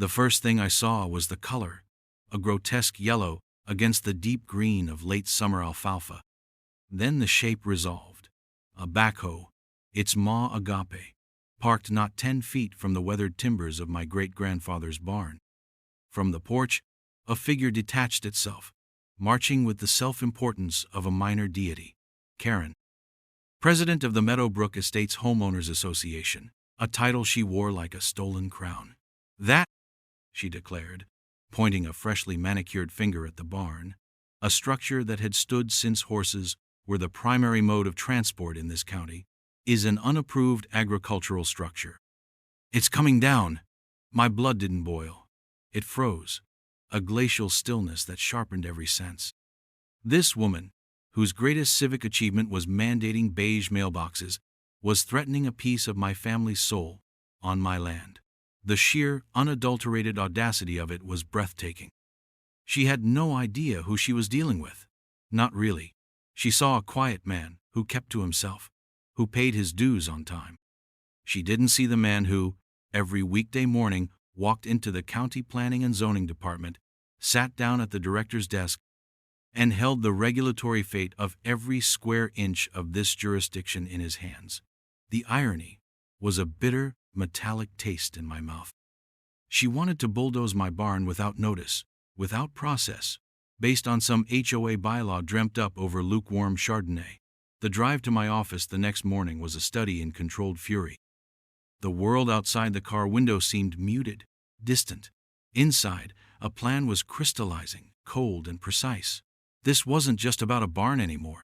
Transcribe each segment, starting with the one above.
The first thing I saw was the color, a grotesque yellow against the deep green of late summer alfalfa. Then the shape resolved. A backhoe, its maw agape, parked not 10 feet from the weathered timbers of my great-grandfather's barn. From the porch, a figure detached itself, marching with the self-importance of a minor deity. Karen, president of the Meadowbrook Estates Homeowners Association, a title she wore like a stolen crown. That, she declared, pointing a freshly manicured finger at the barn, a structure that had stood since horses were the primary mode of transport in this county, is an unapproved agricultural structure. It's coming down. My blood didn't boil. It froze, a glacial stillness that sharpened every sense. This woman, whose greatest civic achievement was mandating beige mailboxes, was threatening a piece of my family's soul on my land. The sheer, unadulterated audacity of it was breathtaking. She had no idea who she was dealing with. Not really. She saw a quiet man who kept to himself, who paid his dues on time. She didn't see the man who, every weekday morning, walked into the county planning and zoning department, sat down at the director's desk, and held the regulatory fate of every square inch of this jurisdiction in his hands. The irony was a bitter, metallic taste in my mouth. She wanted to bulldoze my barn without notice, without process, based on some HOA bylaw dreamt up over lukewarm Chardonnay. The drive to my office the next morning was a study in controlled fury. The world outside the car window seemed muted, distant. Inside, a plan was crystallizing, cold and precise. This wasn't just about a barn anymore.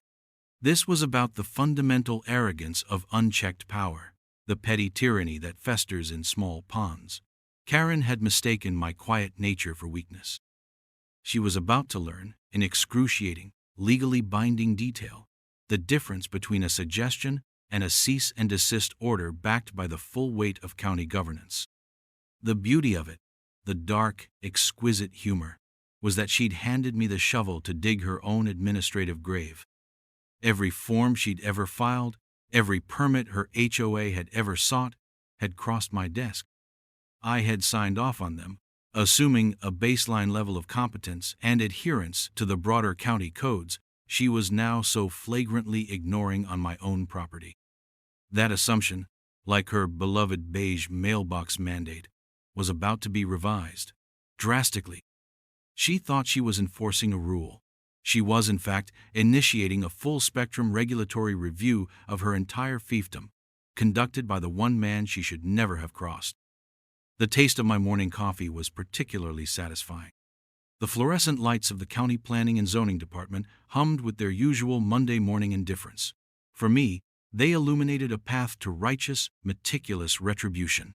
This was about the fundamental arrogance of unchecked power, the petty tyranny that festers in small ponds. Karen had mistaken my quiet nature for weakness. She was about to learn, in excruciating, legally binding detail, the difference between a suggestion and a cease and desist order backed by the full weight of county governance. The beauty of it, the dark, exquisite humor, was that she'd handed me the shovel to dig her own administrative grave. Every form she'd ever filed, every permit her HOA had ever sought, had crossed my desk. I had signed off on them, assuming a baseline level of competence and adherence to the broader county codes she was now so flagrantly ignoring on my own property. That assumption, like her beloved beige mailbox mandate, was about to be revised, drastically. She thought she was enforcing a rule. She was, in fact, initiating a full-spectrum regulatory review of her entire fiefdom, conducted by the one man she should never have crossed. The taste of my morning coffee was particularly satisfying. The fluorescent lights of the county planning and zoning department hummed with their usual Monday morning indifference. For me, they illuminated a path to righteous, meticulous retribution.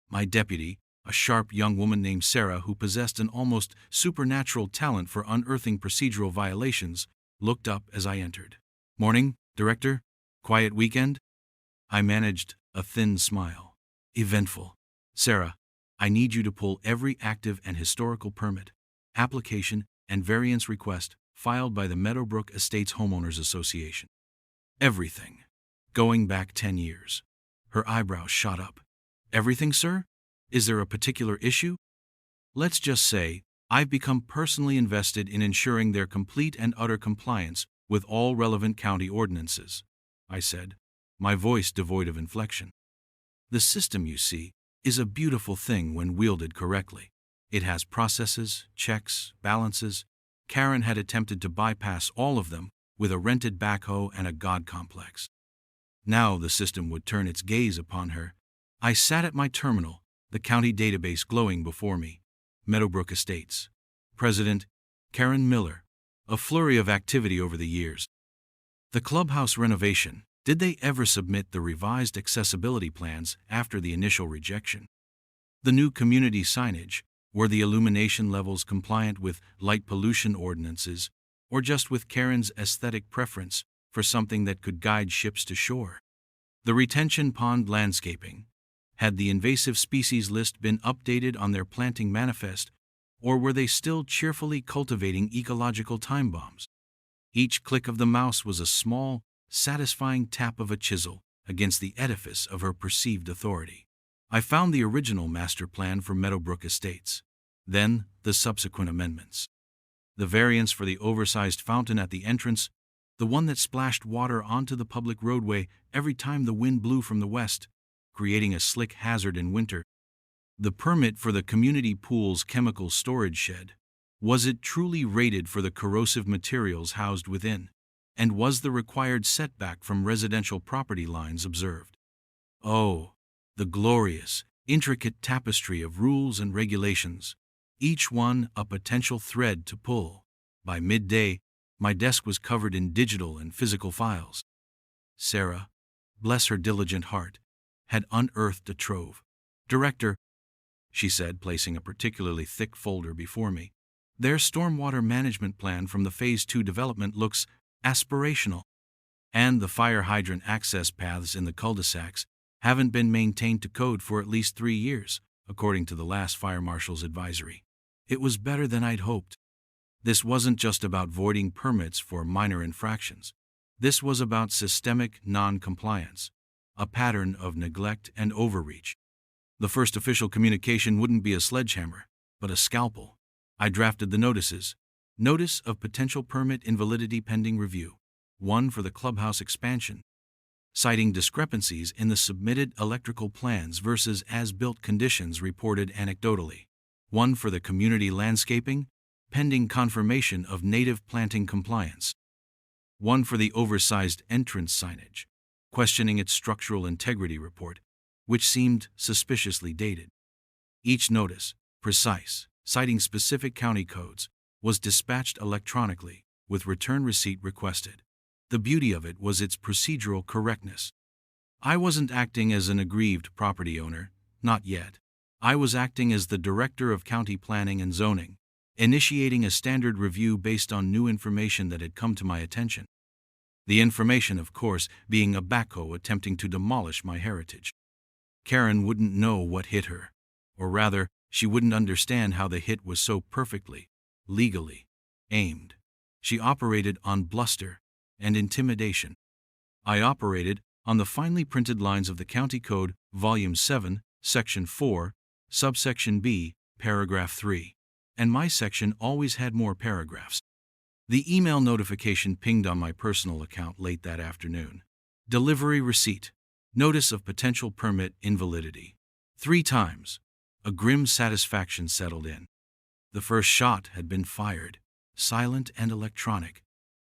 My deputy, a sharp young woman named Sarah who possessed an almost supernatural talent for unearthing procedural violations, looked up as I entered. "Morning, Director. Quiet weekend?" I managed a thin smile. "Eventful. Sarah, I need you to pull every active and historical permit, application, and variance request filed by the Meadowbrook Estates Homeowners Association. Everything. Going back 10 years. Her eyebrows shot up. "Everything, sir? Is there a particular issue?" "Let's just say, I've become personally invested in ensuring their complete and utter compliance with all relevant county ordinances," I said, my voice devoid of inflection. "The system, you see, is a beautiful thing when wielded correctly. It has processes, checks, balances. Karen had attempted to bypass all of them with a rented backhoe and a god complex. Now the system would turn its gaze upon her. I sat at my terminal, the county database glowing before me. Meadowbrook Estates. President, Karen Miller. A flurry of activity over the years. The clubhouse renovation. Did they ever submit the revised accessibility plans after the initial rejection? The new community signage. Were the illumination levels compliant with light pollution ordinances, or just with Karen's aesthetic preference for something that could guide ships to shore? The retention pond landscaping. Had the invasive species list been updated on their planting manifest, or were they still cheerfully cultivating ecological time bombs? Each click of the mouse was a small, satisfying tap of a chisel against the edifice of her perceived authority. I found the original master plan for Meadowbrook Estates. Then, the subsequent amendments. The variance for the oversized fountain at the entrance, the one that splashed water onto the public roadway every time the wind blew from the west, creating a slick hazard in winter. The permit for the community pool's chemical storage shed. Was it truly rated for the corrosive materials housed within? And was the required setback from residential property lines observed? Oh, the glorious, intricate tapestry of rules and regulations, each one a potential thread to pull. By midday, my desk was covered in digital and physical files. Sarah, bless her diligent heart, had unearthed a trove. Director, she said, placing a particularly thick folder before me, their stormwater management plan from the Phase 2 development looks aspirational. And the fire hydrant access paths in the cul-de-sacs haven't been maintained to code for at least 3 years, according to the last fire marshal's advisory. It was better than I'd hoped. This wasn't just about voiding permits for minor infractions. This was about systemic non-compliance, a pattern of neglect and overreach. The first official communication wouldn't be a sledgehammer, but a scalpel. I drafted the notices. Notice of potential permit invalidity pending review. One for the clubhouse expansion, citing discrepancies in the submitted electrical plans versus as-built conditions reported anecdotally. One for the community landscaping, pending confirmation of native planting compliance. One for the oversized entrance signage, questioning its structural integrity report, which seemed suspiciously dated. Each notice, precise, citing specific county codes, was dispatched electronically, with return receipt requested. The beauty of it was its procedural correctness. I wasn't acting as an aggrieved property owner, not yet. I was acting as the Director of County Planning and Zoning, initiating a standard review based on new information that had come to my attention. The information, of course, being a backhoe attempting to demolish my heritage. Karen wouldn't know what hit her, or rather, she wouldn't understand how the hit was so perfectly, legally, aimed. She operated on bluster and intimidation. I operated on the finely printed lines of the County Code, Volume 7, Section 4, Subsection B, Paragraph 3. And my section always had more paragraphs. The email notification pinged on my personal account late that afternoon. Delivery receipt. Notice of potential permit invalidity. 3 times. A grim satisfaction settled in. The first shot had been fired, silent and electronic,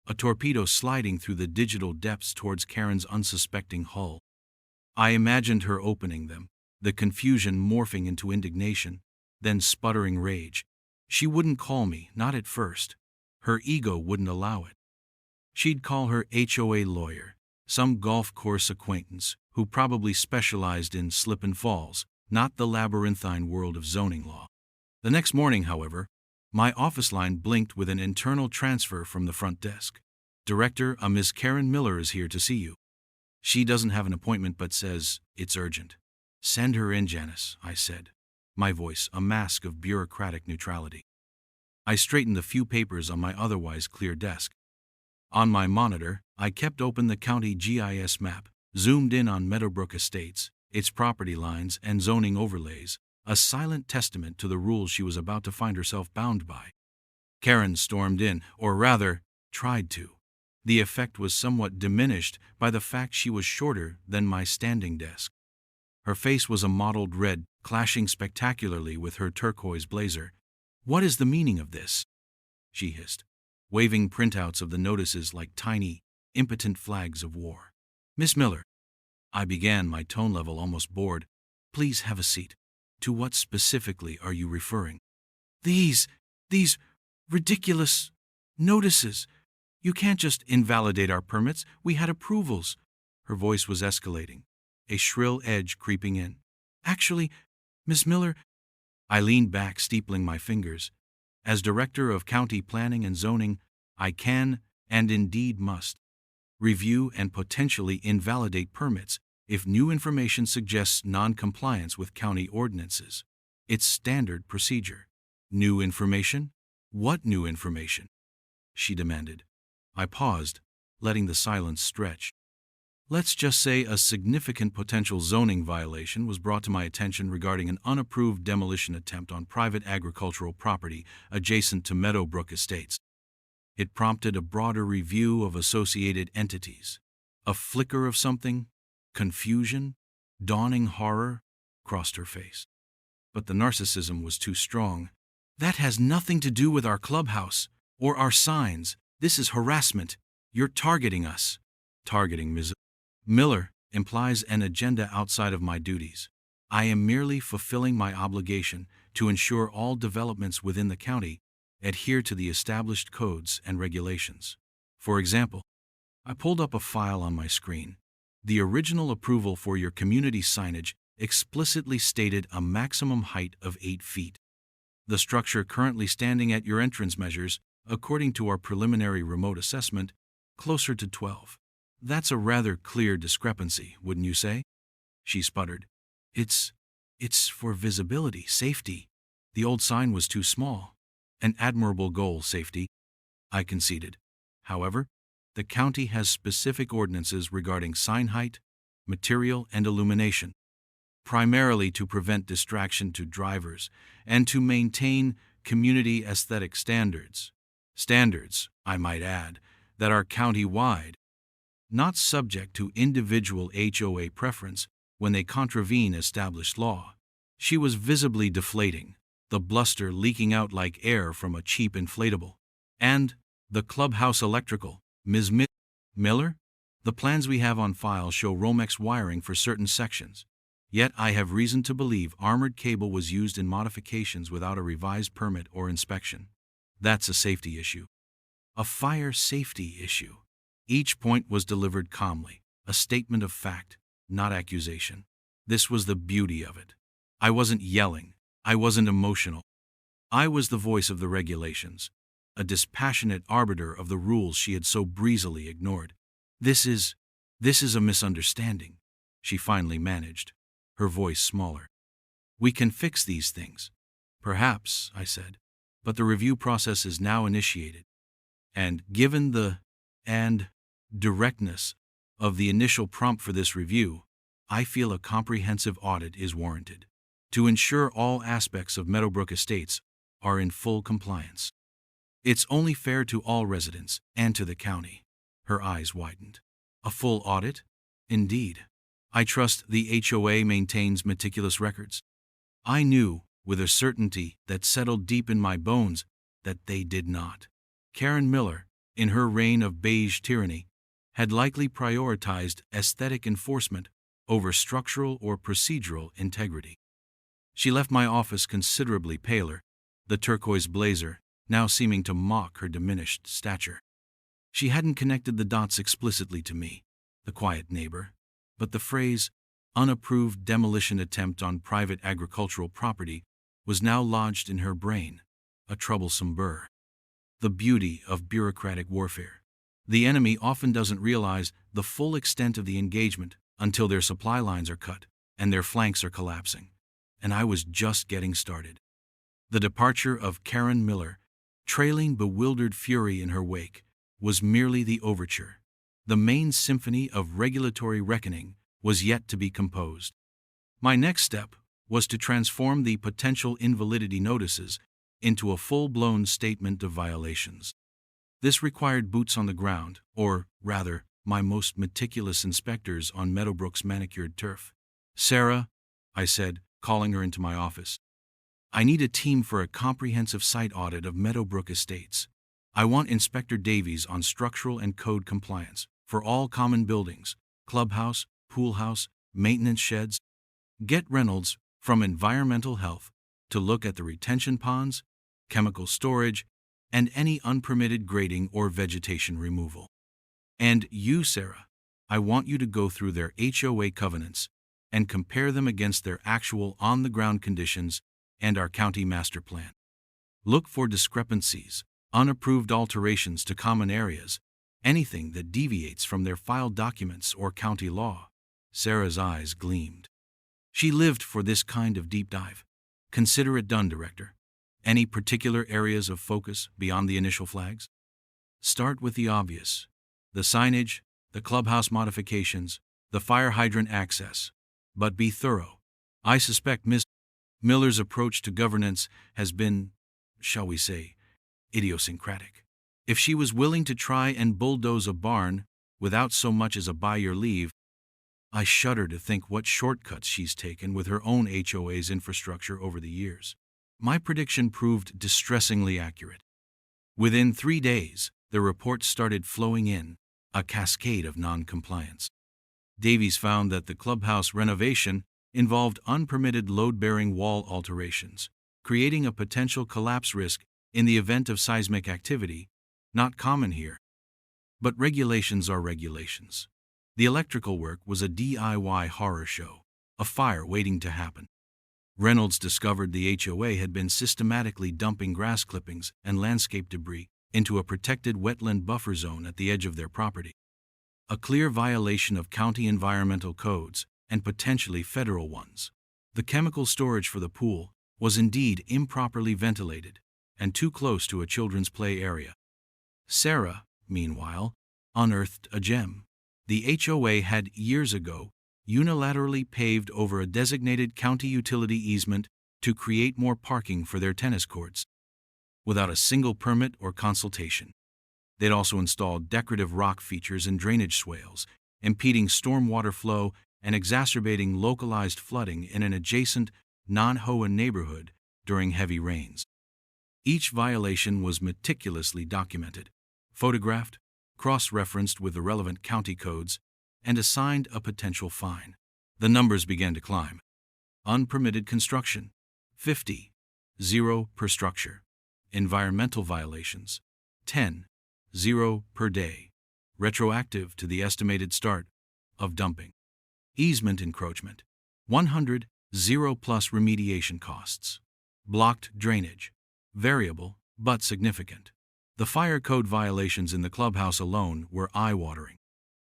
a torpedo sliding through the digital depths towards Karen's unsuspecting hull. I imagined her opening them, the confusion morphing into indignation, then sputtering rage. She wouldn't call me, not at first. Her ego wouldn't allow it. She'd call her HOA lawyer, some golf course acquaintance who probably specialized in slip and falls, not the labyrinthine world of zoning law. The next morning, however, my office line blinked with an internal transfer from the front desk. Director, a Miss Karen Miller is here to see you. She doesn't have an appointment but says it's urgent. Send her in, Janice, I said, my voice a mask of bureaucratic neutrality. I straightened the few papers on my otherwise clear desk. On my monitor, I kept open the county GIS map, zoomed in on Meadowbrook Estates, its property lines and zoning overlays, a silent testament to the rules she was about to find herself bound by. Karen stormed in, or rather, tried to. The effect was somewhat diminished by the fact she was shorter than my standing desk. Her face was a mottled red, clashing spectacularly with her turquoise blazer. What is the meaning of this? She hissed, waving printouts of the notices like tiny, impotent flags of war. Miss Miller, I began, my tone level almost bored. Please have a seat. To what specifically are you referring? These ridiculous notices. You can't just invalidate our permits. We had approvals. Her voice was escalating, a shrill edge creeping in. Actually, Miss Miller, I leaned back, steepling my fingers. As Director of County Planning and Zoning, I can, and indeed must, review and potentially invalidate permits if new information suggests non-compliance with county ordinances. It's standard procedure. New information? What new information? She demanded. I paused, letting the silence stretch. Let's just say a significant potential zoning violation was brought to my attention regarding an unapproved demolition attempt on private agricultural property adjacent to Meadowbrook Estates. It prompted a broader review of associated entities. A flicker of something, confusion, dawning horror, crossed her face. But the narcissism was too strong. That has nothing to do with our clubhouse or our signs. This is harassment. You're targeting us. Targeting Ms. Miller implies an agenda outside of my duties. I am merely fulfilling my obligation to ensure all developments within the county adhere to the established codes and regulations. For example, I pulled up a file on my screen. The original approval for your community signage explicitly stated a maximum height of 8 feet. The structure currently standing at your entrance measures, according to our preliminary remote assessment, closer to 12. That's a rather clear discrepancy, wouldn't you say? She sputtered. It's for visibility, safety. The old sign was too small. An admirable goal, safety, I conceded. However, the county has specific ordinances regarding sign height, material, and illumination, primarily to prevent distraction to drivers and to maintain community aesthetic standards. Standards, I might add, that are county-wide, not subject to individual HOA preference when they contravene established law. She was visibly deflating, the bluster leaking out like air from a cheap inflatable. And the clubhouse electrical, Ms. Miller? The plans we have on file show Romex wiring for certain sections. Yet I have reason to believe armored cable was used in modifications without a revised permit or inspection. That's a safety issue. A fire safety issue. Each point was delivered calmly, a statement of fact, not accusation. This was the beauty of it. I wasn't yelling. I wasn't emotional. I was the voice of the regulations, a dispassionate arbiter of the rules she had so breezily ignored. This is a misunderstanding, she finally managed, her voice smaller. We can fix these things. Perhaps, I said, but the review process is now initiated. And given the directness of the initial prompt for this review, I feel a comprehensive audit is warranted to ensure all aspects of Meadowbrook Estates are in full compliance. It's only fair to all residents and to the county. Her eyes widened. A full audit? Indeed. I trust the HOA maintains meticulous records. I knew, with a certainty that settled deep in my bones, that they did not. Karen Miller, in her reign of beige tyranny, had likely prioritized aesthetic enforcement over structural or procedural integrity. She left my office considerably paler, the turquoise blazer now seeming to mock her diminished stature. She hadn't connected the dots explicitly to me, the quiet neighbor, but the phrase, unapproved demolition attempt on private agricultural property, was now lodged in her brain, a troublesome burr. The beauty of bureaucratic warfare. The enemy often doesn't realize the full extent of the engagement until their supply lines are cut and their flanks are collapsing. And I was just getting started. The departure of Karen Miller, trailing bewildered fury in her wake, was merely the overture. The main symphony of regulatory reckoning was yet to be composed. My next step was to transform the potential invalidity notices into a full-blown statement of violations. This required boots on the ground, or, rather, my most meticulous inspectors on Meadowbrook's manicured turf. Sarah, I said, calling her into my office, I need a team for a comprehensive site audit of Meadowbrook Estates. I want Inspector Davies on structural and code compliance for all common buildings, clubhouse, pool house, maintenance sheds. Get Reynolds from Environmental Health to look at the retention ponds, chemical storage, and any unpermitted grading or vegetation removal. And you, Sarah, I want you to go through their HOA covenants and compare them against their actual on-the-ground conditions and our county master plan. Look for discrepancies, unapproved alterations to common areas, anything that deviates from their filed documents or county law. Sarah's eyes gleamed. She lived for this kind of deep dive. Consider it done, Director. Any particular areas of focus beyond the initial flags? Start with the obvious. The signage, the clubhouse modifications, the fire hydrant access. But be thorough. I suspect Ms. Miller's approach to governance has been, shall we say, idiosyncratic. If she was willing to try and bulldoze a barn without so much as a by your leave, I shudder to think what shortcuts she's taken with her own HOA's infrastructure over the years. My prediction proved distressingly accurate. Within 3 days, the reports started flowing in, a cascade of non-compliance. Davies found that the clubhouse renovation involved unpermitted load-bearing wall alterations, creating a potential collapse risk in the event of seismic activity, not common here. But regulations are regulations. The electrical work was a DIY horror show, a fire waiting to happen. Reynolds discovered the HOA had been systematically dumping grass clippings and landscape debris into a protected wetland buffer zone at the edge of their property. A clear violation of county environmental codes and potentially federal ones. The chemical storage for the pool was indeed improperly ventilated and too close to a children's play area. Sarah, meanwhile, unearthed a gem. The HOA had years ago unilaterally paved over a designated county utility easement to create more parking for their tennis courts, without a single permit or consultation. They'd also installed decorative rock features and drainage swales, impeding stormwater flow and exacerbating localized flooding in an adjacent non-HOA neighborhood during heavy rains. Each violation was meticulously documented, photographed, cross-referenced with the relevant county codes, and assigned a potential fine. The numbers began to climb. Unpermitted construction, 50, 0 per structure. Environmental violations, 10, 0 per day, retroactive to the estimated start of dumping. Easement encroachment, 100, 0 plus remediation costs. Blocked drainage, variable but significant. The fire code violations in the clubhouse alone were eye-watering.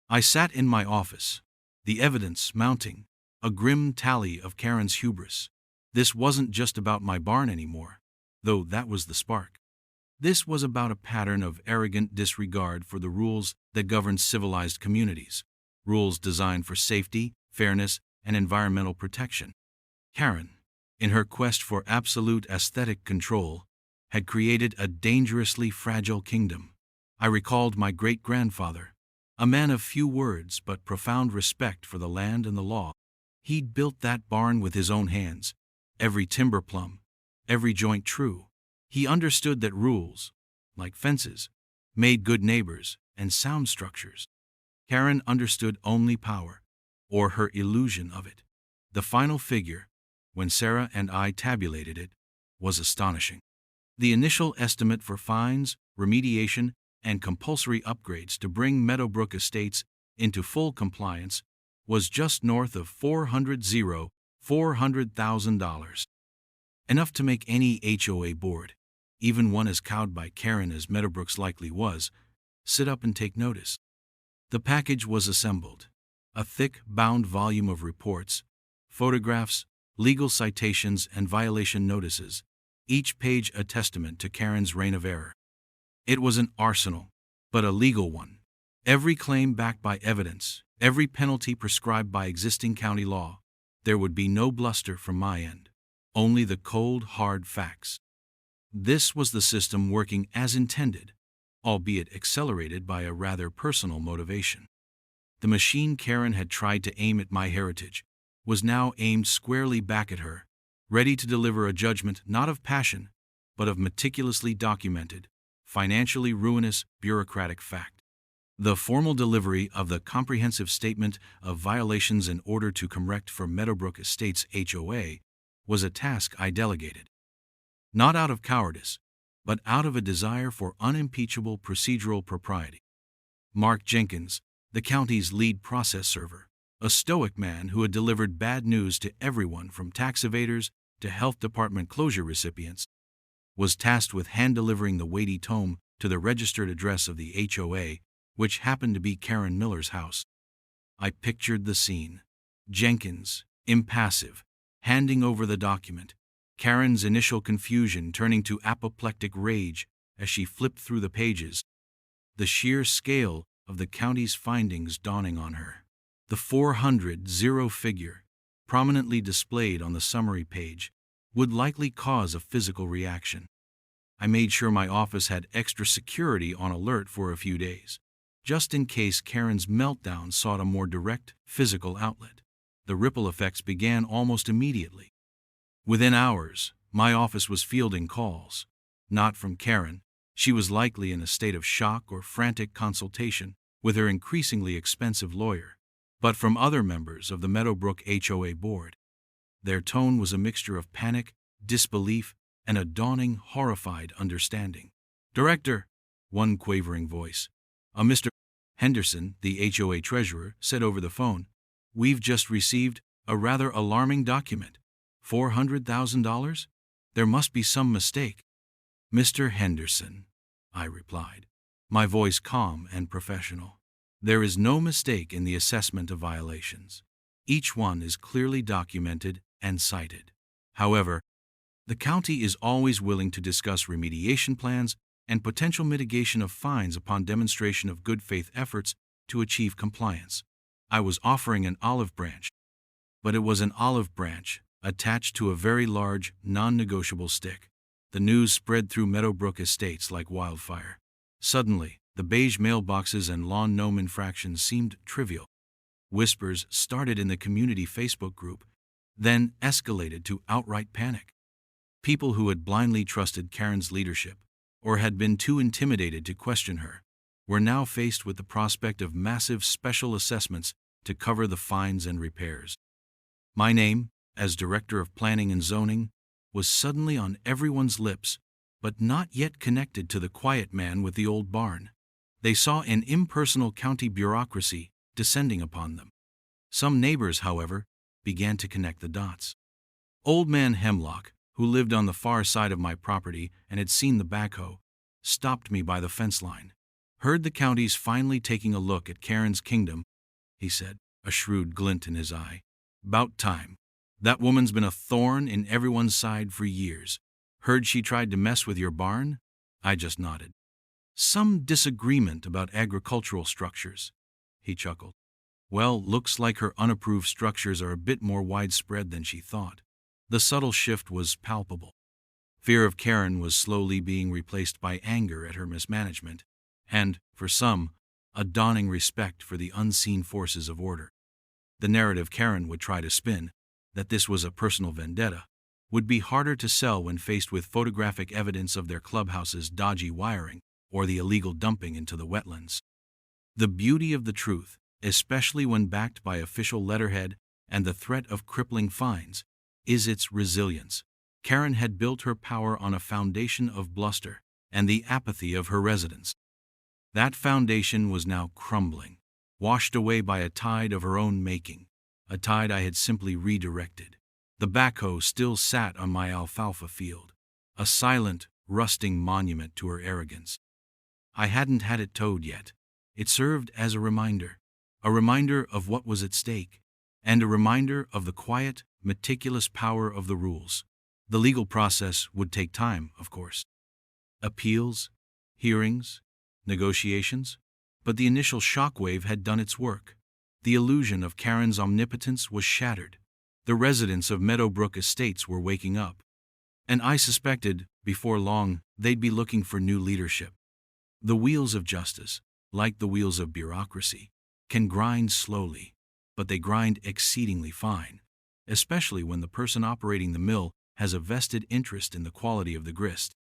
I sat in my office, the evidence mounting, a grim tally of Karen's hubris. This wasn't just about my barn anymore, though that was the spark. This was about a pattern of arrogant disregard for the rules that govern civilized communities, rules designed for safety, fairness, and environmental protection. Karen, in her quest for absolute aesthetic control, had created a dangerously fragile kingdom. I recalled my great-grandfather, a man of few words but profound respect for the land and the law. He'd built that barn with his own hands, every timber plumb, every joint true. He understood that rules, like fences, made good neighbors and sound structures. Karen understood only power, or her illusion of it. The final figure, when Sarah and I tabulated it, was astonishing. The initial estimate for fines, remediation, and compulsory upgrades to bring Meadowbrook Estates into full compliance was just north of $400,000. Enough to make any HOA board, even one as cowed by Karen as Meadowbrook's likely was, sit up and take notice. The package was assembled. A thick, bound volume of reports, photographs, legal citations, and violation notices, each page a testament to Karen's reign of error. It was an arsenal, but a legal one. Every claim backed by evidence, every penalty prescribed by existing county law. There would be no bluster from my end, only the cold, hard facts. This was the system working as intended, albeit accelerated by a rather personal motivation. The machine Karen had tried to aim at my heritage was now aimed squarely back at her, ready to deliver a judgment not of passion, but of meticulously documented, financially ruinous bureaucratic fact. The formal delivery of the comprehensive statement of violations in order to correct for Meadowbrook Estates HOA was a task I delegated. Not out of cowardice, but out of a desire for unimpeachable procedural propriety. Mark Jenkins, the county's lead process server, a stoic man who had delivered bad news to everyone from tax evaders to health department closure recipients, was tasked with hand-delivering the weighty tome to the registered address of the HOA, which happened to be Karen Miller's house. I pictured the scene. Jenkins, impassive, handing over the document, Karen's initial confusion turning to apoplectic rage as she flipped through the pages. The sheer scale of the county's findings dawning on her. The 400 figure, prominently displayed on the summary page, would likely cause a physical reaction. I made sure my office had extra security on alert for a few days, just in case Karen's meltdown sought a more direct, physical outlet. The ripple effects began almost immediately. Within hours, my office was fielding calls. Not from Karen. She was likely in a state of shock or frantic consultation with her increasingly expensive lawyer, but from other members of the Meadowbrook HOA board. Their tone was a mixture of panic, disbelief, and a dawning, horrified understanding. "Director," one quavering voice, Mr. Henderson, the HOA treasurer, said over the phone, "We've just received a rather alarming document. $400,000? There must be some mistake." "Mr. Henderson," I replied, my voice calm and professional, "there is no mistake in the assessment of violations. Each one is clearly documented and cited. However, the county is always willing to discuss remediation plans and potential mitigation of fines upon demonstration of good faith efforts to achieve compliance." I was offering an olive branch, but it was an olive branch attached to a very large, non-negotiable stick. The news spread through Meadowbrook Estates like wildfire. Suddenly, the beige mailboxes and lawn gnome infractions seemed trivial. Whispers started in the community Facebook group, then escalated to outright panic. People who had blindly trusted Karen's leadership, or had been too intimidated to question her, were now faced with the prospect of massive special assessments to cover the fines and repairs. My name, as Director of Planning and Zoning, was suddenly on everyone's lips, but not yet connected to the quiet man with the old barn. They saw an impersonal county bureaucracy descending upon them. Some neighbors, however, began to connect the dots. Old Man Hemlock, who lived on the far side of my property and had seen the backhoe, stopped me by the fence line. "Heard the county's finally taking a look at Karen's kingdom," he said, a shrewd glint in his eye. "'Bout time. That woman's been a thorn in everyone's side for years. Heard she tried to mess with your barn?" I just nodded. "Some disagreement about agricultural structures," he chuckled. "Well, looks like her unapproved structures are a bit more widespread than she thought." The subtle shift was palpable. Fear of Karen was slowly being replaced by anger at her mismanagement, and, for some, a dawning respect for the unseen forces of order. The narrative Karen would try to spin, that this was a personal vendetta, would be harder to sell when faced with photographic evidence of their clubhouse's dodgy wiring or the illegal dumping into the wetlands. The beauty of the truth, especially when backed by official letterhead and the threat of crippling fines, is its resilience. Karen had built her power on a foundation of bluster and the apathy of her residents. That foundation was now crumbling, washed away by a tide of her own making, a tide I had simply redirected. The backhoe still sat on my alfalfa field, a silent, rusting monument to her arrogance. I hadn't had it towed yet. It served as a reminder of what was at stake, and a reminder of the quiet, meticulous power of the rules. The legal process would take time, of course. Appeals, hearings, negotiations, but the initial shockwave had done its work. The illusion of Karen's omnipotence was shattered. The residents of Meadowbrook Estates were waking up, and I suspected, before long, they'd be looking for new leadership. The wheels of justice, like the wheels of bureaucracy, can grind slowly, but they grind exceedingly fine, especially when the person operating the mill has a vested interest in the quality of the grist.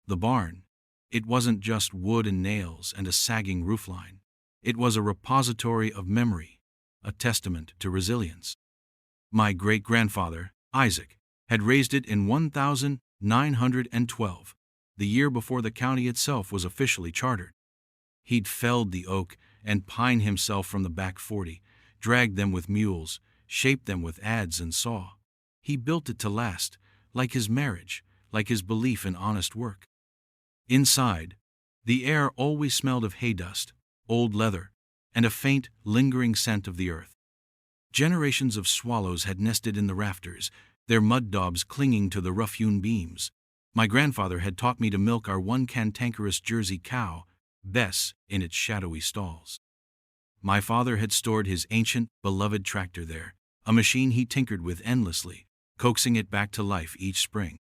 The barn, it wasn't just wood and nails and a sagging roofline. It was a repository of memory, a testament to resilience. My great-grandfather, Isaac, had raised it in 1912, the year before the county itself was officially chartered. He'd felled the oak and pine himself from the back 40, dragged them with mules, shaped them with adze and saw. He built it to last, like his marriage, like his belief in honest work. Inside, the air always smelled of hay dust, old leather, and a faint, lingering scent of the earth. Generations of swallows had nested in the rafters, their mud daubs clinging to the rough-hewn beams. My grandfather had taught me to milk our one cantankerous Jersey cow, Bess in its shadowy stalls. My father had stored his ancient, beloved tractor there, a machine he tinkered with endlessly, coaxing it back to life each spring.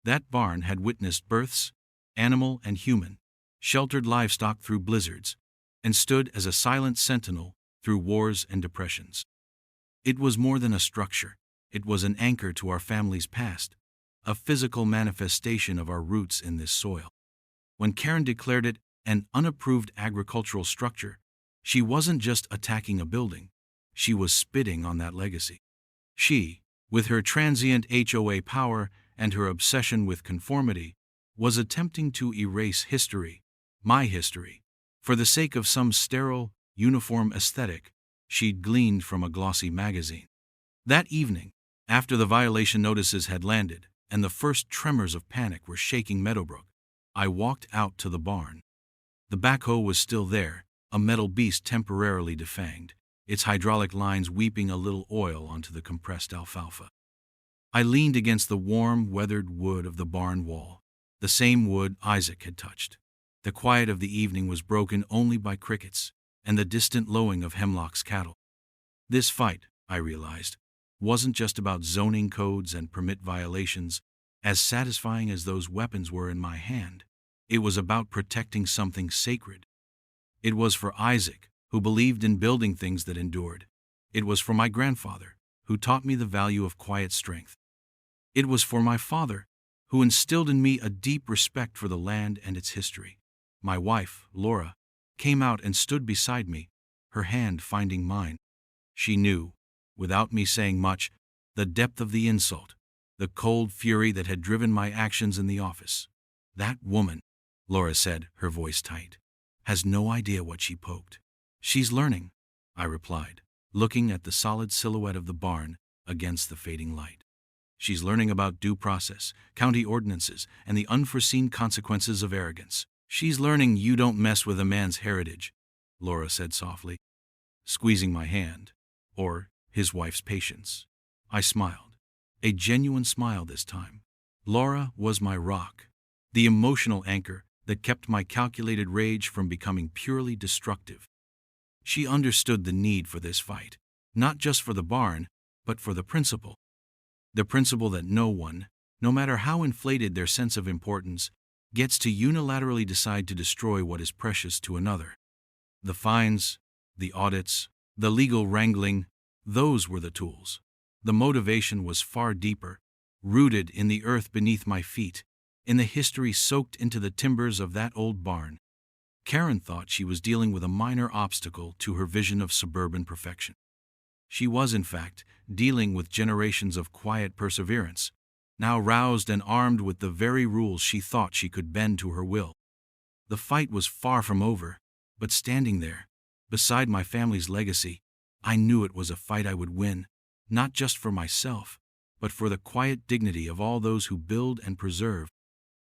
That barn had witnessed births, animal and human, sheltered livestock through blizzards, and stood as a silent sentinel through wars and depressions. It was more than a structure, it was an anchor to our family's past, a physical manifestation of our roots in this soil. When Karen declared it an unapproved agricultural structure, she wasn't just attacking a building, she was spitting on that legacy. She, with her transient HOA power and her obsession with conformity, was attempting to erase history, my history, for the sake of some sterile, uniform aesthetic she'd gleaned from a glossy magazine. That evening, after the violation notices had landed and the first tremors of panic were shaking Meadowbrook, I walked out to the barn. The backhoe was still there, a metal beast temporarily defanged, its hydraulic lines weeping a little oil onto the compressed alfalfa. I leaned against the warm, weathered wood of the barn wall, the same wood Isaac had touched. The quiet of the evening was broken only by crickets and the distant lowing of Hemlock's cattle. This fight, I realized, wasn't just about zoning codes and permit violations, as satisfying as those weapons were in my hand. It was about protecting something sacred. It was for Isaac, who believed in building things that endured. It was for my grandfather, who taught me the value of quiet strength. It was for my father, who instilled in me a deep respect for the land and its history. My wife, Laura, came out and stood beside me, her hand finding mine. She knew, without me saying much, the depth of the insult, the cold fury that had driven my actions in the office. That woman, Laura said, her voice tight, has no idea what she poked. She's learning, I replied, looking at the solid silhouette of the barn against the fading light. She's learning about due process, county ordinances, and the unforeseen consequences of arrogance. She's learning you don't mess with a man's heritage, Laura said softly, squeezing my hand, or his wife's patience. I smiled, a genuine smile this time. Laura was my rock, the emotional anchor that kept my calculated rage from becoming purely destructive. She understood the need for this fight, not just for the barn, but for the principle. The principle that no one, no matter how inflated their sense of importance, gets to unilaterally decide to destroy what is precious to another. The fines, the audits, the legal wrangling, those were the tools. The motivation was far deeper, rooted in the earth beneath my feet, in the history soaked into the timbers of that old barn. Karen thought she was dealing with a minor obstacle to her vision of suburban perfection. She was, in fact, dealing with generations of quiet perseverance, now roused and armed with the very rules she thought she could bend to her will. The fight was far from over, but standing there, beside my family's legacy, I knew it was a fight I would win, not just for myself, but for the quiet dignity of all those who build and preserve,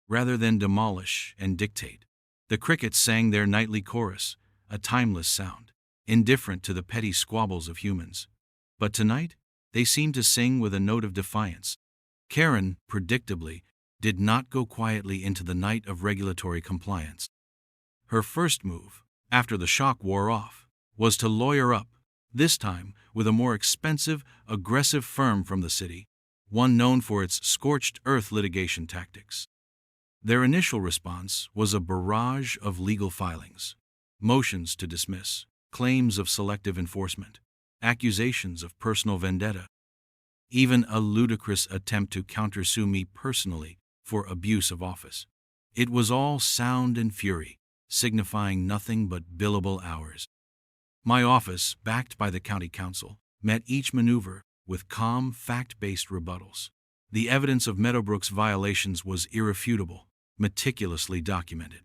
rather than demolish and dictate. The crickets sang their nightly chorus, a timeless sound, indifferent to the petty squabbles of humans. But tonight, they seemed to sing with a note of defiance. Karen, predictably, did not go quietly into the night of regulatory compliance. Her first move, after the shock wore off, was to lawyer up, this time with a more expensive, aggressive firm from the city, one known for its scorched earth litigation tactics. Their initial response was a barrage of legal filings, motions to dismiss, claims of selective enforcement, accusations of personal vendetta, even a ludicrous attempt to countersue me personally for abuse of office. It was all sound and fury, signifying nothing but billable hours. My office, backed by the county council, met each maneuver with calm, fact-based rebuttals. The evidence of Meadowbrook's violations was irrefutable, meticulously documented.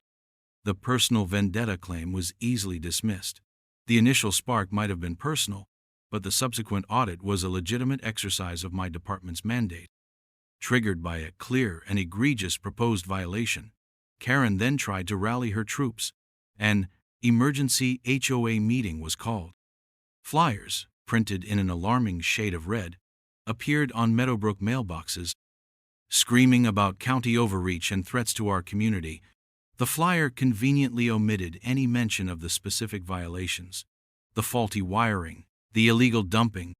The personal vendetta claim was easily dismissed. The initial spark might have been personal, but the subsequent audit was a legitimate exercise of my department's mandate. Triggered by a clear and egregious proposed violation, Karen then tried to rally her troops. An emergency HOA meeting was called. Flyers, printed in an alarming shade of red, appeared on Meadowbrook mailboxes, screaming about county overreach and threats to our community. The flyer conveniently omitted any mention of the specific violations: the faulty wiring, the illegal dumping,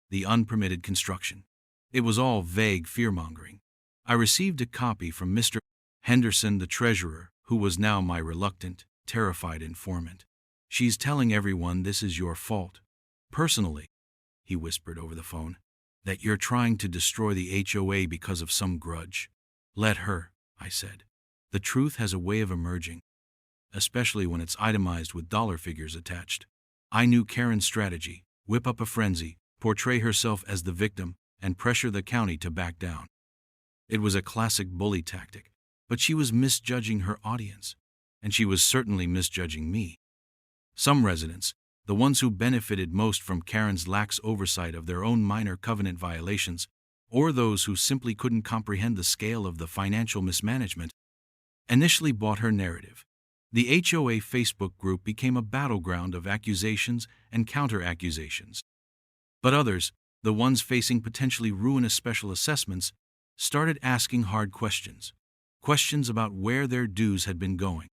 the unpermitted construction. It was all vague fear-mongering. I received a copy from Mr. Henderson, the treasurer, who was now my reluctant, terrified informant. "She's telling everyone this is your fault. Personally," he whispered over the phone, "that you're trying to destroy the HOA because of some grudge." "Let her," I said. "The truth has a way of emerging, especially when it's itemized with dollar figures attached." I knew Karen's strategy: whip up a frenzy, portray herself as the victim, and pressure the county to back down. It was a classic bully tactic, but she was misjudging her audience, and she was certainly misjudging me. Some residents, the ones who benefited most from Karen's lax oversight of their own minor covenant violations, or those who simply couldn't comprehend the scale of the financial mismanagement, initially bought her narrative. The HOA Facebook group became a battleground of accusations and counter-accusations. But others, the ones facing potentially ruinous special assessments, started asking hard questions. Questions about where their dues had been going.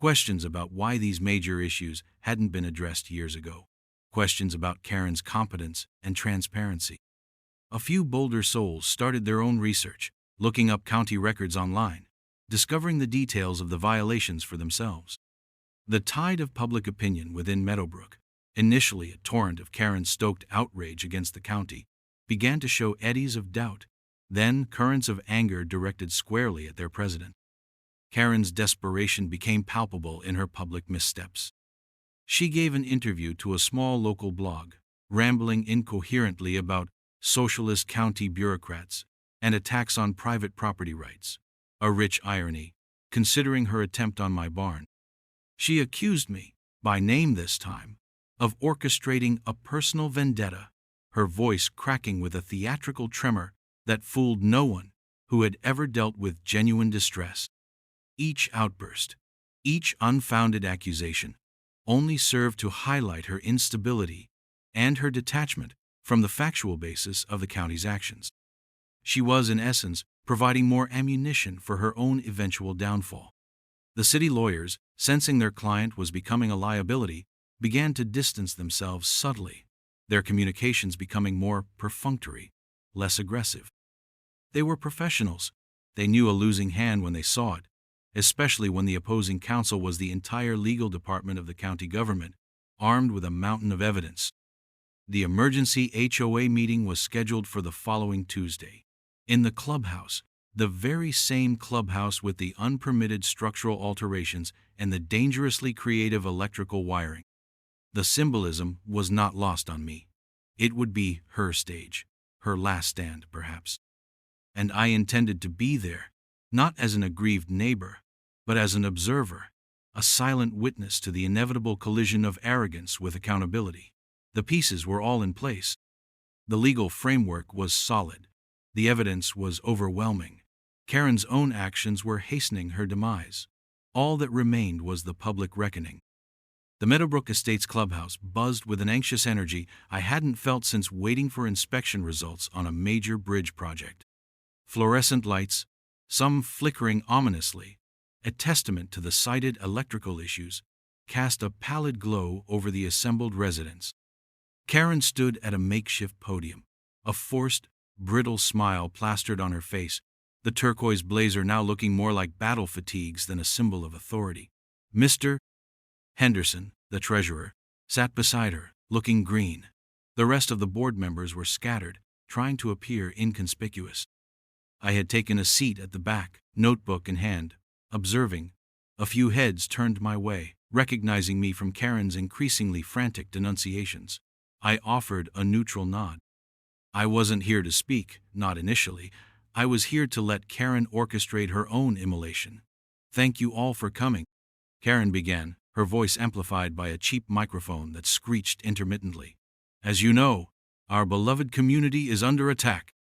Questions about why these major issues hadn't been addressed years ago. Questions about Karen's competence and transparency. A few bolder souls started their own research, looking up county records online, discovering the details of the violations for themselves. The tide of public opinion within Meadowbrook, initially a torrent of Karen-stoked outrage against the county, began to show eddies of doubt, then currents of anger directed squarely at their president. Karen's desperation became palpable in her public missteps. She gave an interview to a small local blog, rambling incoherently about socialist county bureaucrats and attacks on private property rights. A rich irony, considering her attempt on my barn. She accused me, by name this time, of orchestrating a personal vendetta, her voice cracking with a theatrical tremor that fooled no one who had ever dealt with genuine distress. Each outburst, each unfounded accusation, only served to highlight her instability and her detachment from the factual basis of the county's actions. She was, in essence, providing more ammunition for her own eventual downfall. The city lawyers, sensing their client was becoming a liability, began to distance themselves subtly, their communications becoming more perfunctory, less aggressive. They were professionals. They knew a losing hand when they saw it, especially when the opposing counsel was the entire legal department of the county government, armed with a mountain of evidence. The emergency HOA meeting was scheduled for the following Tuesday. In the clubhouse, the very same clubhouse with the unpermitted structural alterations and the dangerously creative electrical wiring. The symbolism was not lost on me. It would be her stage, her last stand, perhaps. And I intended to be there, not as an aggrieved neighbor, but as an observer, a silent witness to the inevitable collision of arrogance with accountability. The pieces were all in place. The legal framework was solid. The evidence was overwhelming. Karen's own actions were hastening her demise. All that remained was the public reckoning. The Meadowbrook Estates clubhouse buzzed with an anxious energy I hadn't felt since waiting for inspection results on a major bridge project. Fluorescent lights, some flickering ominously, a testament to the cited electrical issues, cast a pallid glow over the assembled residents. Karen stood at a makeshift podium, a forced, brittle smile plastered on her face, the turquoise blazer now looking more like battle fatigues than a symbol of authority. Mr. Henderson, the treasurer, sat beside her, looking green. The rest of the board members were scattered, trying to appear inconspicuous. I had taken a seat at the back, notebook in hand, observing. A few heads turned my way, recognizing me from Karen's increasingly frantic denunciations. I offered a neutral nod. I wasn't here to speak, not initially. I was here to let Karen orchestrate her own immolation. "Thank you all for coming," Karen began, her voice amplified by a cheap microphone that screeched intermittently. "As you know, our beloved community is under attack."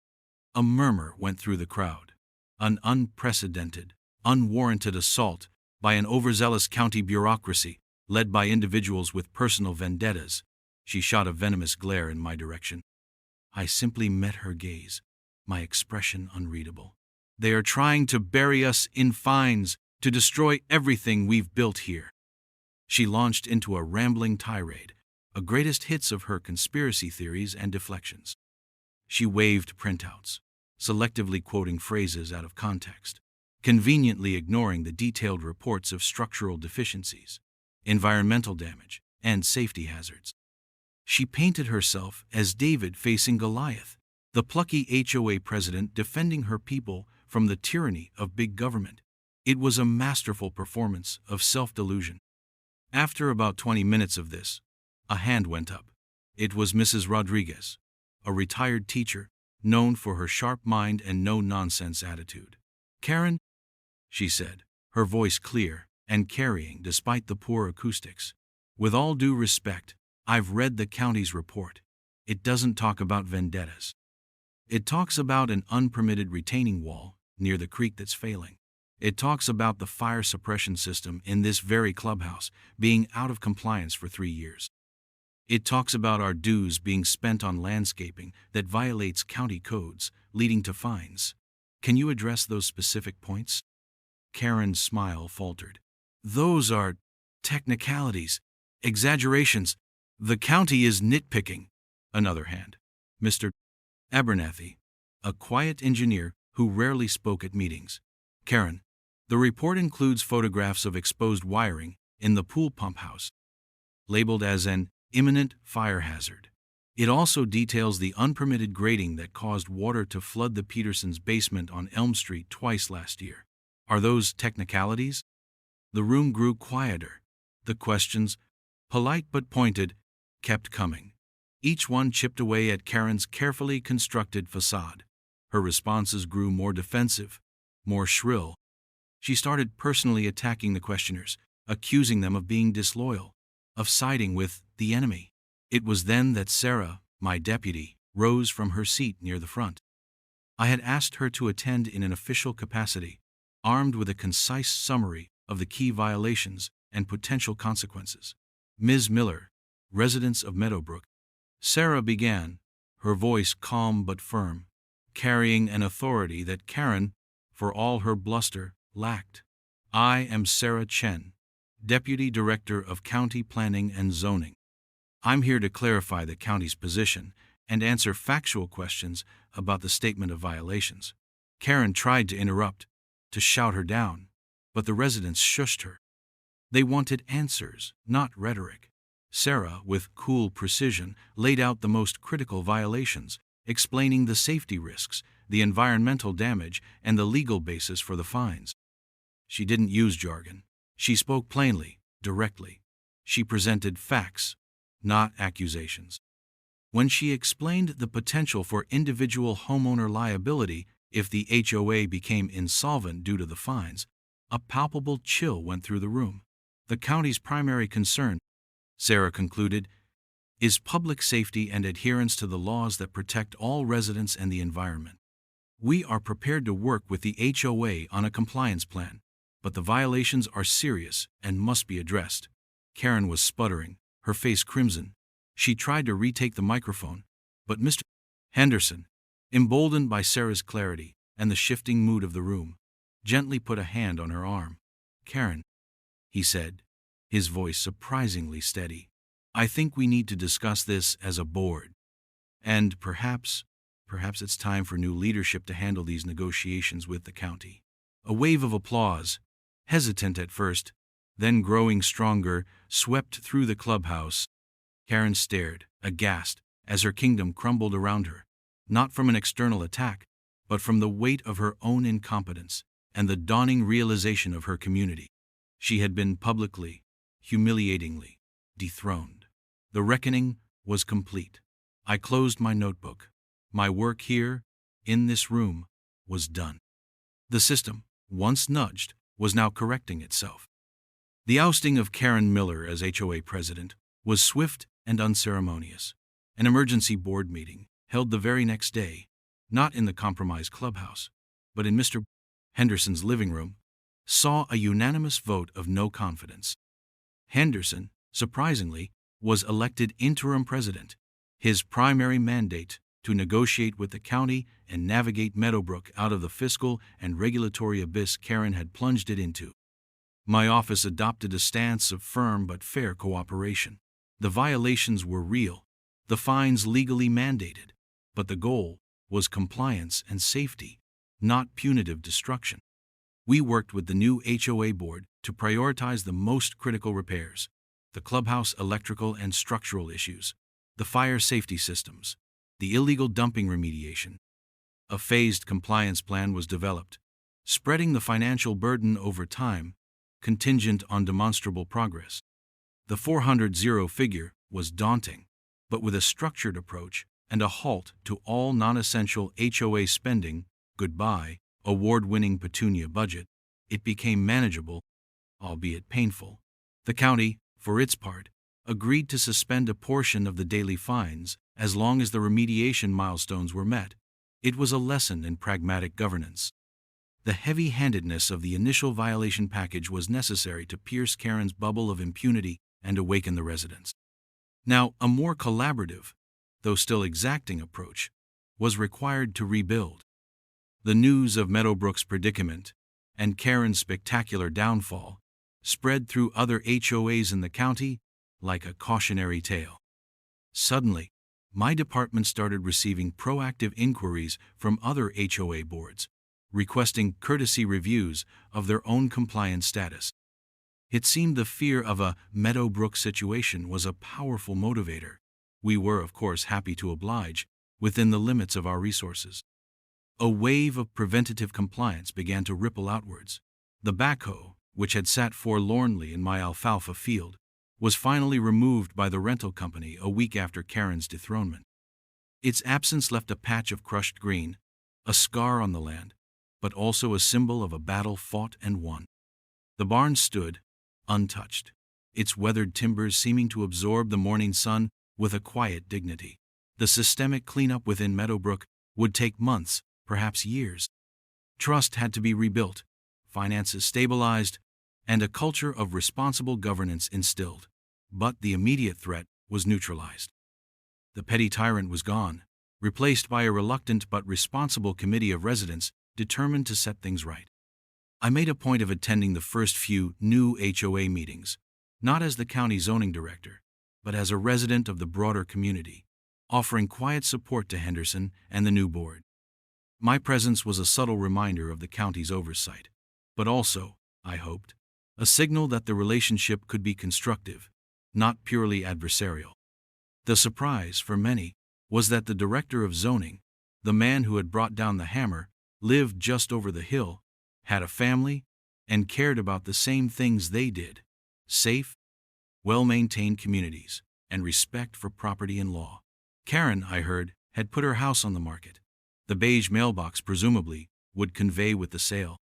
A murmur went through the crowd. An unprecedented, unwarranted assault by an overzealous county bureaucracy, led by individuals with personal vendettas. She shot a venomous glare in my direction. I simply met her gaze, my expression unreadable. "They are trying to bury us in fines," To destroy everything we've built here. She launched into a rambling tirade, a greatest hits of her conspiracy theories and deflections. She waved printouts, selectively quoting phrases out of context, conveniently ignoring the detailed reports of structural deficiencies, environmental damage, and safety hazards. She painted herself as David facing Goliath, the plucky HOA president defending her people from the tyranny of big government. It was a masterful performance of self-delusion. After about 20 minutes of this, a hand went up. It was Mrs. Rodriguez, a retired teacher, known for her sharp mind and no-nonsense attitude. "Karen," she said, her voice clear and carrying despite the poor acoustics. "With all due respect, I've read the county's report. It doesn't talk about vendettas. It talks about an unpermitted retaining wall near the creek that's failing. It talks about the fire suppression system in this very clubhouse being out of compliance for 3 years. It talks about our dues being spent on landscaping that violates county codes, leading to fines. Can you address those specific points?" Karen's smile faltered. "Those are technicalities, exaggerations. The county is nitpicking." Another hand. Mr. Abernathy, a quiet engineer who rarely spoke at meetings. "Karen, the report includes photographs of exposed wiring in the pool pump house, labeled as an imminent fire hazard. It also details the unpermitted grading that caused water to flood the Petersons' basement on Elm Street twice last year. Are those technicalities?" The room grew quieter. The questions, polite but pointed, kept coming. Each one chipped away at Karen's carefully constructed facade. Her responses grew more defensive, more shrill. She started personally attacking the questioners, accusing them of being disloyal, of siding with the enemy. It was then that Sarah, my deputy, rose from her seat near the front. I had asked her to attend in an official capacity, armed with a concise summary of the key violations and potential consequences. "Ms. Miller, residents of Meadowbrook," Sarah began, her voice calm but firm, carrying an authority that Karen, for all her bluster, lacked. "I am Sarah Chen, Deputy Director of County Planning and Zoning. I'm here to clarify the county's position and answer factual questions about the statement of violations." Karen tried to interrupt, to shout her down, but the residents shushed her. They wanted answers, not rhetoric. Sarah, with cool precision, laid out the most critical violations, explaining the safety risks, the environmental damage, and the legal basis for the fines. She didn't use jargon. She spoke plainly, directly. She presented facts, not accusations. When she explained the potential for individual homeowner liability if the HOA became insolvent due to the fines, a palpable chill went through the room. "The county's primary concern," Sarah concluded, "is public safety and adherence to the laws that protect all residents and the environment. We are prepared to work with the HOA on a compliance plan, but the violations are serious and must be addressed." Karen was sputtering, her face crimson. She tried to retake the microphone, but Mr. Henderson, emboldened by Sarah's clarity and the shifting mood of the room, gently put a hand on her arm. "Karen," he said, his voice surprisingly steady, "I think we need to discuss this as a board. And perhaps it's time for new leadership to handle these negotiations with the county." A wave of applause, hesitant at first, then growing stronger, swept through the clubhouse. Karen stared, aghast, as her kingdom crumbled around her, not from an external attack, but from the weight of her own incompetence and the dawning realization of her community. She had been publicly, humiliatingly, dethroned. The reckoning was complete. I closed my notebook. My work here, in this room, was done. The system, once nudged, was now correcting itself. The ousting of Karen Miller as HOA president was swift and unceremonious. An emergency board meeting, held the very next day, not in the compromised clubhouse, but in Mr. Henderson's living room, saw a unanimous vote of no confidence. Henderson, surprisingly, was elected interim president, his primary mandate to negotiate with the county and navigate Meadowbrook out of the fiscal and regulatory abyss Karen had plunged it into. My office adopted a stance of firm but fair cooperation. The violations were real, the fines legally mandated, but the goal was compliance and safety, not punitive destruction. We worked with the new HOA board to prioritize the most critical repairs: the clubhouse electrical and structural issues, the fire safety systems, the illegal dumping remediation. A phased compliance plan was developed, spreading the financial burden over time, contingent on demonstrable progress. The 400 figure was daunting, but with a structured approach and a halt to all non-essential HOA spending, goodbye, award-winning Petunia budget, it became manageable, albeit painful. The county, for its part, agreed to suspend a portion of the daily fines as long as the remediation milestones were met. It was a lesson in pragmatic governance. The heavy-handedness of the initial violation package was necessary to pierce Karen's bubble of impunity and awaken the residents. Now, a more collaborative, though still exacting approach, was required to rebuild. The news of Meadowbrook's predicament and Karen's spectacular downfall spread through other HOAs in the county like a cautionary tale. Suddenly, my department started receiving proactive inquiries from other HOA boards, requesting courtesy reviews of their own compliance status. It seemed the fear of a Meadowbrook situation was a powerful motivator. We were, of course, happy to oblige, within the limits of our resources. A wave of preventative compliance began to ripple outwards. The backhoe, which had sat forlornly in my alfalfa field, was finally removed by the rental company a week after Karen's dethronement. Its absence left a patch of crushed green, a scar on the land, but also a symbol of a battle fought and won. The barn stood, untouched, its weathered timbers seeming to absorb the morning sun with a quiet dignity. The systemic cleanup within Meadowbrook would take months, perhaps years. Trust had to be rebuilt, finances stabilized, and a culture of responsible governance instilled. But the immediate threat was neutralized. The petty tyrant was gone, replaced by a reluctant but responsible committee of residents determined to set things right. I made a point of attending the first few new HOA meetings, not as the county zoning director, but as a resident of the broader community, offering quiet support to Henderson and the new board. My presence was a subtle reminder of the county's oversight, but also, I hoped, a signal that the relationship could be constructive, not purely adversarial. The surprise, for many, was that the director of zoning, the man who had brought down the hammer, lived just over the hill, had a family, and cared about the same things they did: safe, well-maintained communities, and respect for property and law. Karen, I heard, had put her house on the market. The beige mailbox, presumably, would convey with the sale.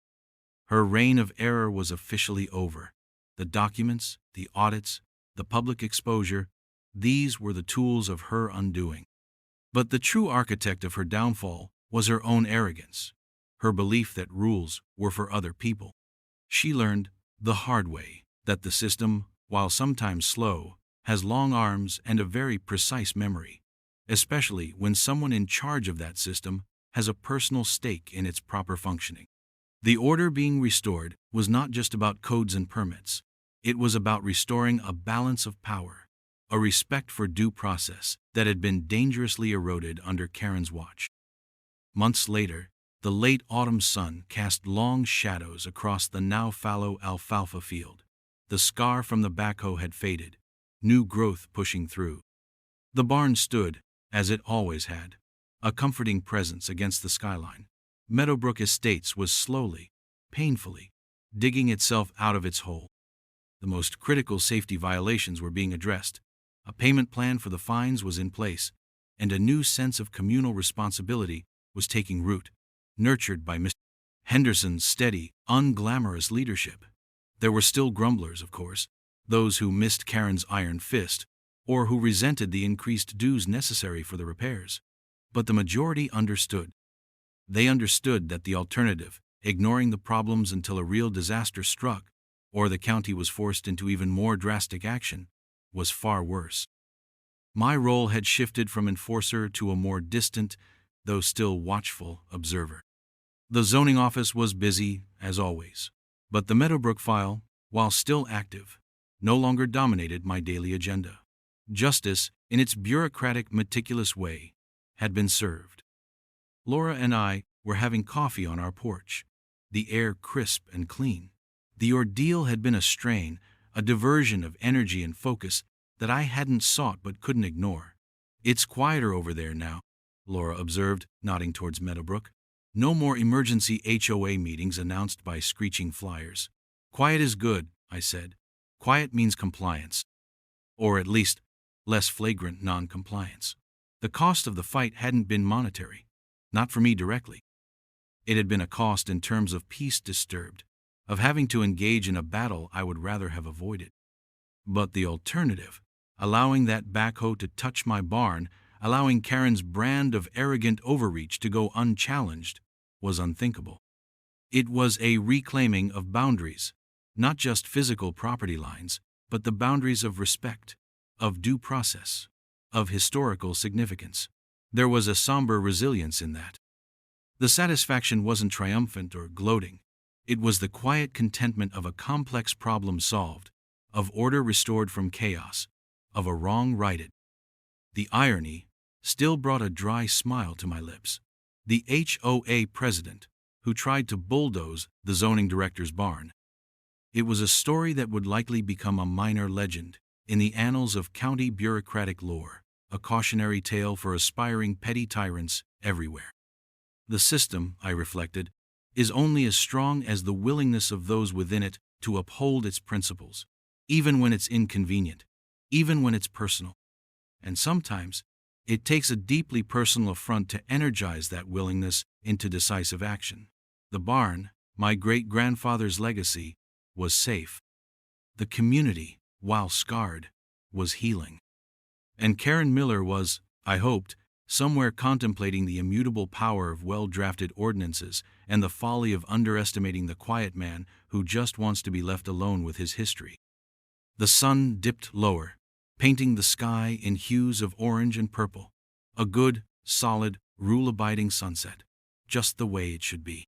Her reign of error was officially over. The documents, the audits, the public exposure, these were the tools of her undoing. But the true architect of her downfall was her own arrogance, her belief that rules were for other people. She learned, the hard way, that the system, while sometimes slow, has long arms and a very precise memory, especially when someone in charge of that system has a personal stake in its proper functioning. The order being restored was not just about codes and permits. It was about restoring a balance of power, a respect for due process that had been dangerously eroded under Karen's watch. Months later, the late autumn sun cast long shadows across the now fallow alfalfa field. The scar from the backhoe had faded, new growth pushing through. The barn stood, as it always had, a comforting presence against the skyline. Meadowbrook Estates was slowly, painfully, digging itself out of its hole. The most critical safety violations were being addressed, a payment plan for the fines was in place, and a new sense of communal responsibility was taking root, nurtured by Mr. Henderson's steady, unglamorous leadership. There were still grumblers, of course, those who missed Karen's iron fist, or who resented the increased dues necessary for the repairs. But the majority understood. They understood that the alternative, ignoring the problems until a real disaster struck, or the county was forced into even more drastic action, was far worse. My role had shifted from enforcer to a more distant, though still watchful, observer. The zoning office was busy, as always, but the Meadowbrook file, while still active, no longer dominated my daily agenda. Justice, in its bureaucratic, meticulous way, had been served. Laura and I were having coffee on our porch, the air crisp and clean. The ordeal had been a strain, a diversion of energy and focus that I hadn't sought but couldn't ignore. "It's quieter over there now," Laura observed, nodding towards Meadowbrook. "No more emergency HOA meetings announced by screeching flyers." "Quiet is good," I said. "Quiet means compliance. Or at least, less flagrant non-compliance." The cost of the fight hadn't been monetary. Not for me directly. It had been a cost in terms of peace disturbed, of having to engage in a battle I would rather have avoided. But the alternative, allowing that backhoe to touch my barn, allowing Karen's brand of arrogant overreach to go unchallenged, was unthinkable. It was a reclaiming of boundaries, not just physical property lines, but the boundaries of respect, of due process, of historical significance. There was a somber resilience in that. The satisfaction wasn't triumphant or gloating. It was the quiet contentment of a complex problem solved, of order restored from chaos, of a wrong righted. The irony still brought a dry smile to my lips. The HOA president, who tried to bulldoze the zoning director's barn. It was a story that would likely become a minor legend in the annals of county bureaucratic lore, a cautionary tale for aspiring petty tyrants everywhere. The system, I reflected, is only as strong as the willingness of those within it to uphold its principles, even when it's inconvenient, even when it's personal. And sometimes, it takes a deeply personal affront to energize that willingness into decisive action. The barn, my great-grandfather's legacy, was safe. The community, while scarred, was healing. And Karen Miller was, I hoped, somewhere contemplating the immutable power of well-drafted ordinances and the folly of underestimating the quiet man who just wants to be left alone with his history. The sun dipped lower, painting the sky in hues of orange and purple. A good, solid, rule-abiding sunset, just the way it should be.